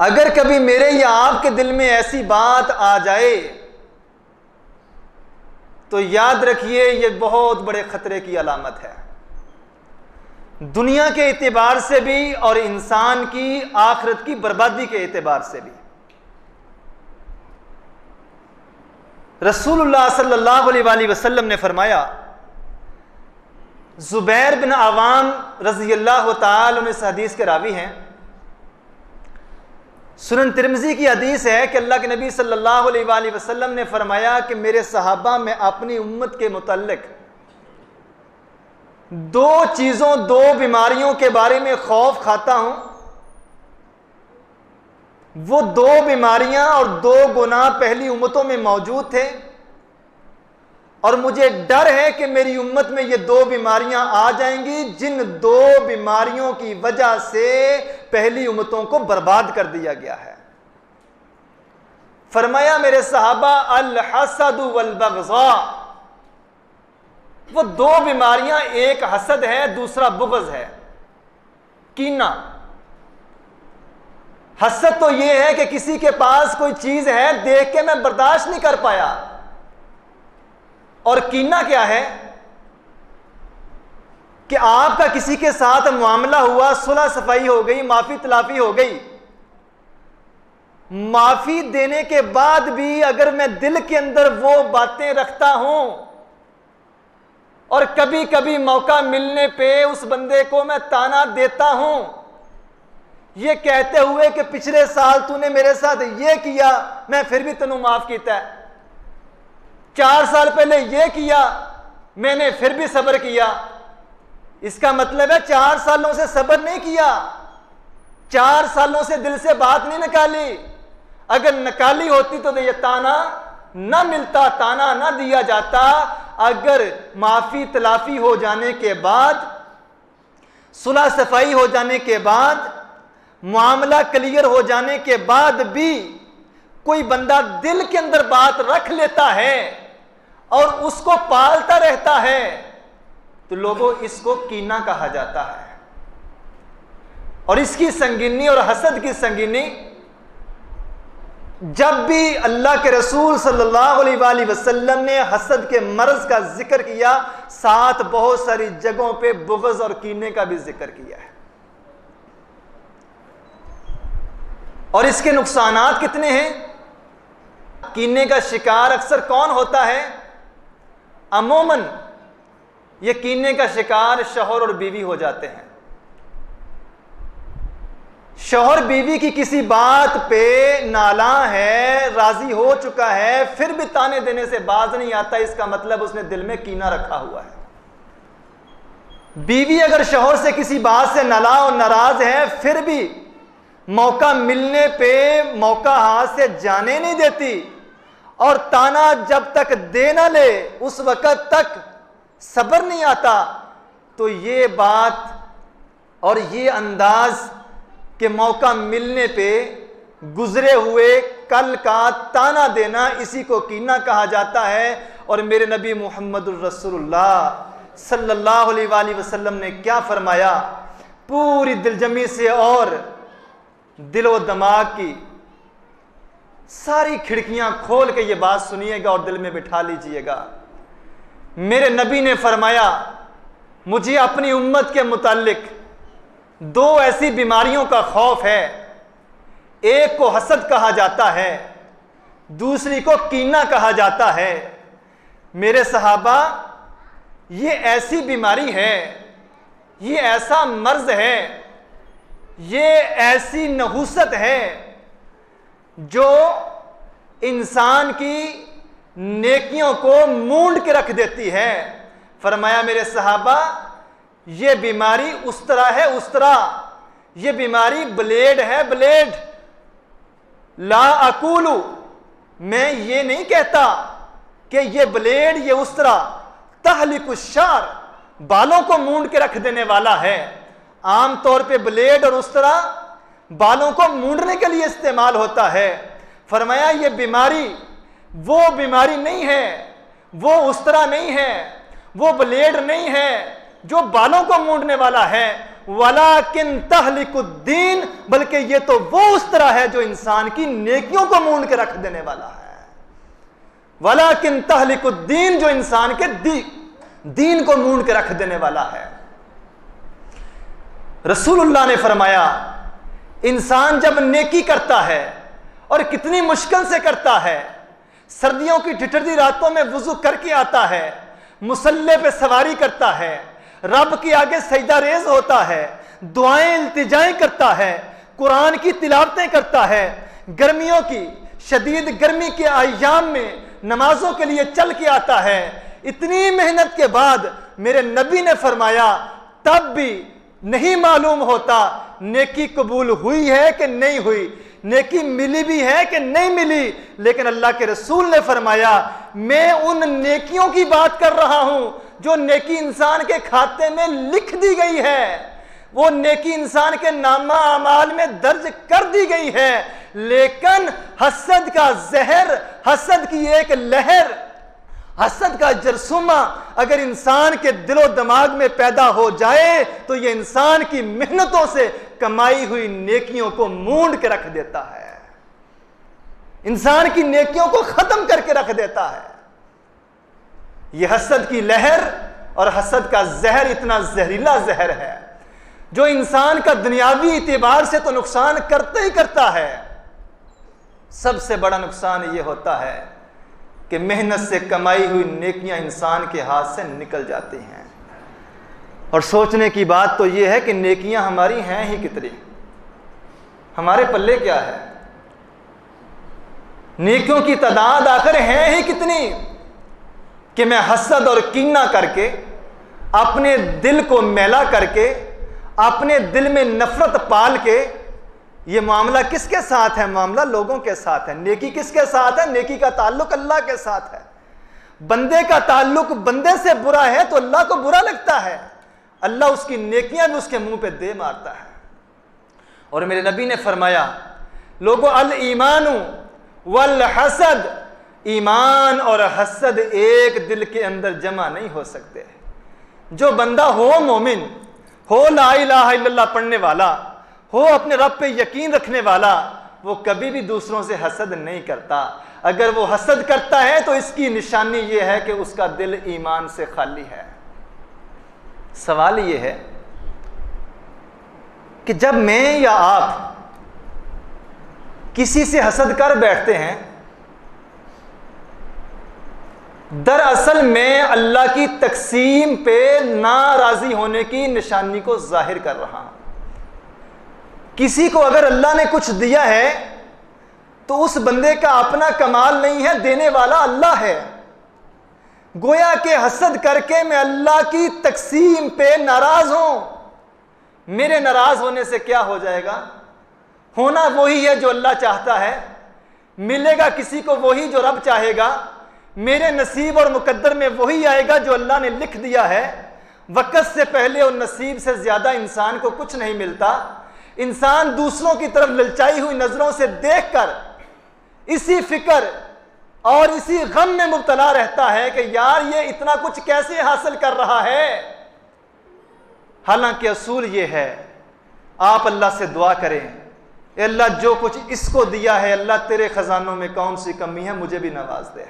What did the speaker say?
اگر کبھی میرے یا آپ کے دل میں ایسی بات آ جائے تو یاد رکھیے یہ بہت بڑے خطرے کی علامت ہے، دنیا کے اعتبار سے بھی اور انسان کی آخرت کی بربادی کے اعتبار سے بھی۔ رسول اللہ صلی اللہ علیہ وآلہ وسلم نے فرمایا، زبیر بن عوام رضی اللہ تعالی عنہ اس حدیث کے راوی ہیں، سنن ترمذی کی حدیث ہے کہ اللہ کے نبی صلی اللہ علیہ وآلہ وسلم نے فرمایا کہ میرے صحابہ میں اپنی امت کے متعلق دو چیزوں، دو بیماریوں کے بارے میں خوف کھاتا ہوں، وہ دو بیماریاں اور دو گناہ پہلی امتوں میں موجود تھے، اور مجھے ڈر ہے کہ میری امت میں یہ دو بیماریاں آ جائیں گی جن دو بیماریوں کی وجہ سے پہلی امتوں کو برباد کر دیا گیا ہے۔ فرمایا میرے صحابہ، الحسد والبغضاء، وہ دو بیماریاں، ایک حسد ہے دوسرا بغض ہے، کینہ۔ حسد تو یہ ہے کہ کسی کے پاس کوئی چیز ہے دیکھ کے میں برداشت نہیں کر پایا، اور کینہ کیا ہے کہ آپ کا کسی کے ساتھ معاملہ ہوا، صلح صفائی ہو گئی، معافی تلافی ہو گئی، معافی دینے کے بعد بھی اگر میں دل کے اندر وہ باتیں رکھتا ہوں اور کبھی کبھی موقع ملنے پہ اس بندے کو میں تانا دیتا ہوں، یہ کہتے ہوئے کہ پچھلے سال تو نے میرے ساتھ یہ کیا میں پھر بھی تنوں معاف کیتا ہے، 4 سال پہلے یہ کیا میں نے پھر بھی صبر کیا، اس کا مطلب ہے 4 سالوں سے صبر نہیں کیا، 4 سالوں سے دل سے بات نہیں نکالی، اگر نکالی ہوتی تو یہ تانا نہ ملتا، تانا نہ دیا جاتا۔ اگر معافی تلافی ہو جانے کے بعد، صلح صفائی ہو جانے کے بعد، معاملہ کلیئر ہو جانے کے بعد بھی کوئی بندہ دل کے اندر بات رکھ لیتا ہے اور اس کو پالتا رہتا ہے تو لوگوں اس کو کینہ کہا جاتا ہے، اور اس کی سنگینی اور حسد کی سنگینی جب بھی اللہ کے رسول صلی اللہ علیہ وآلہ وسلم نے حسد کے مرض کا ذکر کیا، ساتھ بہت ساری جگہوں پہ بغض اور کینے کا بھی ذکر کیا ہے۔ اور اس کے نقصانات کتنے ہیں؟ کینے کا شکار اکثر کون ہوتا ہے؟ عموماً یہ کینے کا شکار شوہر اور بیوی ہو جاتے ہیں۔ شوہر بیوی کی کسی بات پہ نالاں ہے، راضی ہو چکا ہے، پھر بھی تانے دینے سے باز نہیں آتا، اس کا مطلب اس نے دل میں کینہ رکھا ہوا ہے۔ بیوی اگر شوہر سے کسی بات سے نالاں اور ناراض ہے، پھر بھی موقع ملنے پہ موقع ہاتھ سے جانے نہیں دیتی، اور تانا جب تک دے نہ لے اس وقت تک صبر نہیں آتا، تو یہ بات اور یہ انداز کہ موقع ملنے پہ گزرے ہوئے کل کا تانا دینا، اسی کو کینہ کہا جاتا ہے۔ اور میرے نبی محمد الرسول اللہ صلی اللہ علیہ وآلہ وسلم نے کیا فرمایا؟ پوری دلجمی سے اور دل و دماغ کی ساری کھڑکیاں کھول کے یہ بات سنیے گا اور دل میں بٹھا لیجئے گا۔ میرے نبی نے فرمایا، مجھے اپنی امت کے متعلق دو ایسی بیماریوں کا خوف ہے، ایک کو حسد کہا جاتا ہے، دوسری کو کینہ کہا جاتا ہے۔ میرے صحابہ، یہ ایسی بیماری ہے، یہ ایسا مرض ہے، یہ ایسی نحوست ہے جو انسان کی نیکیوں کو مونڈ کے رکھ دیتی ہے۔ فرمایا میرے صحابہ، یہ بیماری اس طرح ہے، اس طرح یہ بیماری بلیڈ ہے، بلیڈ۔ لا اقولو، میں یہ نہیں کہتا کہ یہ بلیڈ یہ اس طرح تہلک الشعر، بالوں کو مونڈ کے رکھ دینے والا ہے۔ عام طور پہ بلیڈ اور اس طرح بالوں کو مونڈنے کے لیے استعمال ہوتا ہے۔ فرمایا یہ بیماری وہ بیماری نہیں ہے، وہ اس طرح نہیں ہے، وہ بلیڈ نہیں ہے جو بالوں کو مونڈنے والا ہے، وَلَٰكِن تَهْلِكُ الدِّينَ، بلکہ یہ تو وہ اس طرح ہے جو انسان کی نیکیوں کو مونڈ کے رکھ دینے والا ہے۔ وَلَٰكِن تَهْلِكُ الدِّينَ، جو انسان کے دین کو مونڈ کے رکھ دینے والا ہے۔ رسول اللہ نے فرمایا انسان جب نیکی کرتا ہے اور کتنی مشکل سے کرتا ہے، سردیوں کی ٹھٹھرتی راتوں میں وضو کر کے آتا ہے، مصلی پہ سواری کرتا ہے، رب کے آگے سجدہ ریز ہوتا ہے، دعائیں التجائیں کرتا ہے، قرآن کی تلاوتیں کرتا ہے، گرمیوں کی شدید گرمی کے ایام میں نمازوں کے لیے چل کے آتا ہے، اتنی محنت کے بعد میرے نبی نے فرمایا تب بھی نہیں معلوم ہوتا نیکی قبول ہوئی ہے کہ نہیں ہوئی، نیکی ملی بھی ہے کہ نہیں ملی، لیکن اللہ کے رسول نے فرمایا میں ان نیکیوں کی بات کر رہا ہوں جو نیکی انسان کے کھاتے میں لکھ دی گئی ہے، وہ نیکی انسان کے نامہ اعمال میں درج کر دی گئی ہے، لیکن حسد کا زہر، حسد کی ایک لہر، حسد کا جرثومہ اگر انسان کے دل و دماغ میں پیدا ہو جائے تو یہ انسان کی محنتوں سے کمائی ہوئی نیکیوں کو مونڈ کے رکھ دیتا ہے، انسان کی نیکیوں کو ختم کر کے رکھ دیتا ہے۔ یہ حسد کی لہر اور حسد کا زہر اتنا زہریلا زہر ہے جو انسان کا دنیاوی اعتبار سے تو نقصان کرتا ہی کرتا ہے، سب سے بڑا نقصان یہ ہوتا ہے کہ محنت سے کمائی ہوئی نیکیاں انسان کے ہاتھ سے نکل جاتی ہیں۔ اور سوچنے کی بات تو یہ ہے کہ نیکیاں ہماری ہیں ہی کتنی، ہمارے پلے کیا ہے، نیکیوں کی تعداد آخر ہیں ہی کتنی کہ میں حسد اور کینہ کر کے، اپنے دل کو میلا کر کے، اپنے دل میں نفرت پال کے، یہ معاملہ کس کے ساتھ ہے؟ معاملہ لوگوں کے ساتھ ہے۔ نیکی کس کے ساتھ ہے؟ نیکی کا تعلق اللہ کے ساتھ ہے۔ بندے کا تعلق بندے سے برا ہے تو اللہ کو برا لگتا ہے، اللہ اس کی نیکیاں بھی اس کے منہ پہ دے مارتا ہے۔ اور میرے نبی نے فرمایا لوگو الایمان والحسد، ایمان اور حسد ایک دل کے اندر جمع نہیں ہو سکتے۔ جو بندہ ہو مومن، ہو لا الہ الا اللہ پڑھنے والا، ہو اپنے رب پہ یقین رکھنے والا، وہ کبھی بھی دوسروں سے حسد نہیں کرتا۔ اگر وہ حسد کرتا ہے تو اس کی نشانی یہ ہے کہ اس کا دل ایمان سے خالی ہے۔ سوال یہ ہے کہ جب میں یا آپ کسی سے حسد کر بیٹھتے ہیں، دراصل میں اللہ کی تقسیم پہ ناراضی ہونے کی نشانی کو ظاہر کر رہا ہوں۔ کسی کو اگر اللہ نے کچھ دیا ہے تو اس بندے کا اپنا کمال نہیں ہے، دینے والا اللہ ہے۔ گویا کہ حسد کر کے میں اللہ کی تقسیم پہ ناراض ہوں۔ میرے ناراض ہونے سے کیا ہو جائے گا؟ ہونا وہی ہے جو اللہ چاہتا ہے، ملے گا کسی کو وہی جو رب چاہے گا، میرے نصیب اور مقدر میں وہی آئے گا جو اللہ نے لکھ دیا ہے۔ وقت سے پہلے اور نصیب سے زیادہ انسان کو کچھ نہیں ملتا۔ انسان دوسروں کی طرف للچائی ہوئی نظروں سے دیکھ کر اسی فکر اور اسی غم میں مبتلا رہتا ہے کہ یار یہ اتنا کچھ کیسے حاصل کر رہا ہے۔ حالانکہ اصول یہ ہے آپ اللہ سے دعا کریں، اے اللہ جو کچھ اس کو دیا ہے اللہ تیرے خزانوں میں کون سی کمی ہے مجھے بھی نواز دے۔